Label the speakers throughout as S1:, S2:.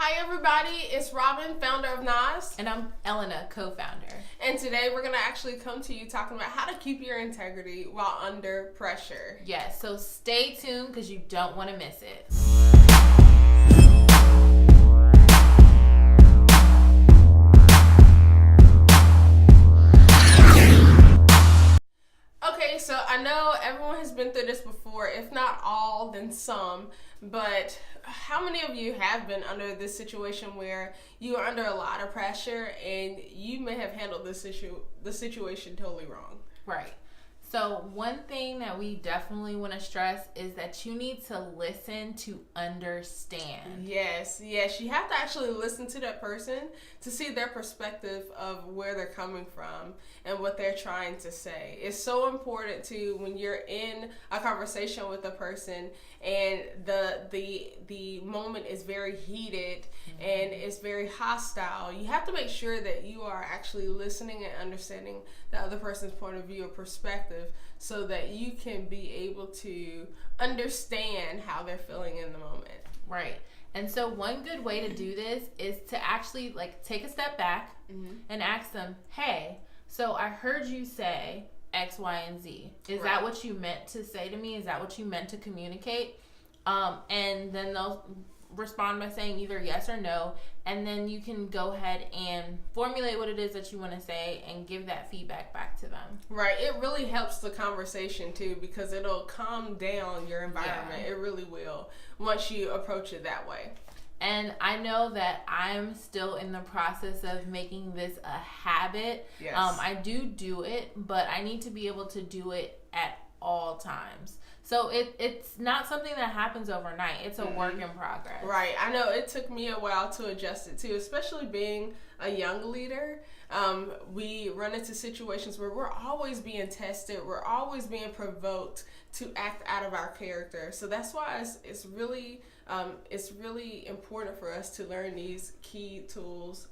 S1: Hi everybody, it's Robin, founder of Nas.
S2: And I'm Elena, co-founder.
S1: And today we're going to actually come to you talking about how to keep your integrity while under pressure.
S2: Yes, so stay tuned because you don't want to miss it.
S1: Okay, so I know everyone has been through this before, if not all, then some, but how many of you have been under this situation where you are under a lot of pressure and you may have handled the situation totally wrong?
S2: Right. So one thing that we definitely want to stress is that you need to listen to understand.
S1: Yes. You have to actually listen to that person to see their perspective of where they're coming from and what they're trying to say. It's so important to, when you're in a conversation with a person and the moment is very heated and it's very hostile, you have to make sure that you are actually listening and understanding the other person's point of view or perspective so that you can be able to understand how they're feeling in the moment.
S2: Right. And so one good way to do this is to actually take a step back and ask them, hey, so I heard you say X, Y, and Z. Is that what you meant to say to me? Is that what you meant to communicate? And then they'll respond by saying either yes or no, and then you can go ahead and formulate what it is that you want to say and give that feedback back to them.
S1: Right. It really helps the conversation too because it'll calm down your environment. Yeah. It really will once you approach it that way.
S2: And I know that I'm still in the process of making this a habit.
S1: Yes.
S2: I do it, but I need to be able to do it at all times. So it's not something that happens overnight. It's a work in progress.
S1: Right. I know it took me a while to adjust it too, especially being a young leader. We run into situations where we're always being tested. We're always being provoked to act out of our character. So that's why it's really important for us to learn these key tools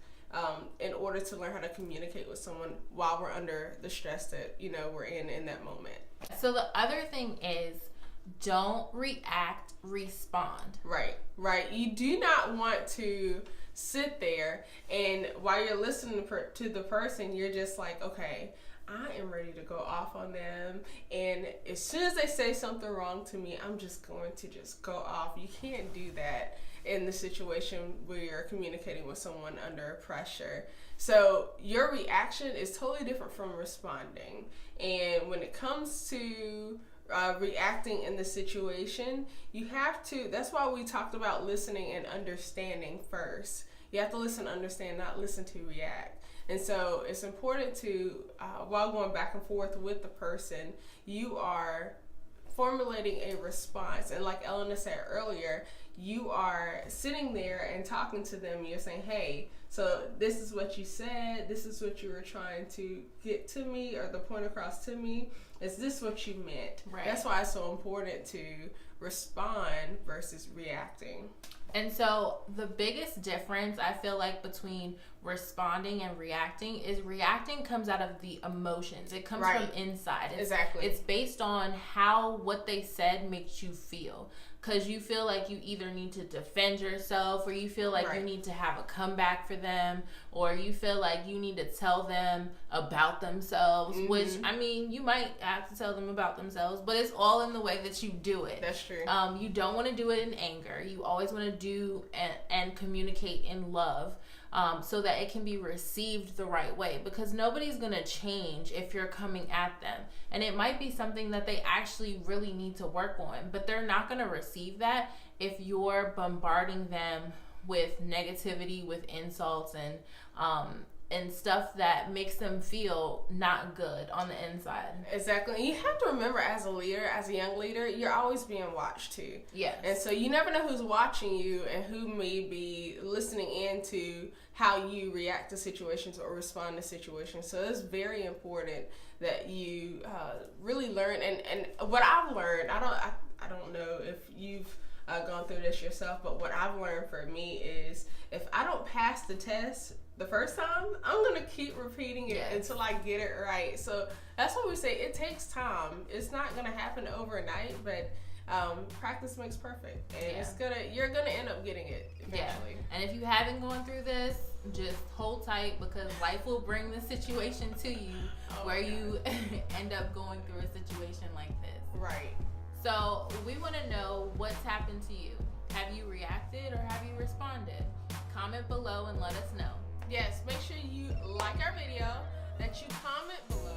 S1: in order to learn how to communicate with someone while we're under the stress that we're in that moment.
S2: So the other thing is, don't react, respond.
S1: Right. You do not want to sit there and while you're listening to the person, you're just like, okay, I am ready to go off on them, and as soon as they say something wrong to me, I'm just going to go off. You can't do that in the situation where you're communicating with someone under pressure. So your reaction is totally different from responding. And when it comes to reacting in the situation, you have to, that's why we talked about listening and understanding first. You have to listen, understand, not listen to react. And so it's important to, while going back and forth with the person, you are formulating a response. And like Elena said earlier, you are sitting there and talking to them. You're saying, hey, so this is what you said. This is what you were trying to get to me, or the point across to me. Is this what you meant?
S2: Right.
S1: That's why it's so important to respond versus reacting.
S2: And so the biggest difference I feel like between responding and reacting is reacting comes out of the emotions. It comes from inside.
S1: Exactly.
S2: It's based on what they said makes you feel. Because you feel like you either need to defend yourself, or you feel like you need to have a comeback for them, or you feel like you need to tell them about themselves, which, I mean, you might have to tell them about themselves, but it's all in the way that you do it.
S1: That's true.
S2: You don't want to do it in anger. You always want to do and communicate in love. So that it can be received the right way, because nobody's going to change if you're coming at them. And it might be something that they actually really need to work on, but they're not going to receive that if you're bombarding them with negativity, with insults, and stuff that makes them feel not good on the inside.
S1: Exactly. And you have to remember, as a leader, as a young leader, you're always being watched too.
S2: Yes.
S1: And so you never know who's watching you and who may be listening into how you react to situations or respond to situations. So it's very important that you really learn. And what I've learned, I don't know if you've gone through this yourself, but what I've learned for me is, if I don't pass the test the first time, I'm going to keep repeating it until I get it right. So that's what we say. It takes time. It's not going to happen overnight, but Practice makes perfect, and you're gonna end up getting it eventually.
S2: Yeah. And if you haven't gone through this, just hold tight, because life will bring the situation to you where you end up going through a situation like this.
S1: Right.
S2: So we want to know what's happened to you. Have you reacted or have you responded? Comment below and let us know.
S1: Yes, make sure you like our video, that you comment below,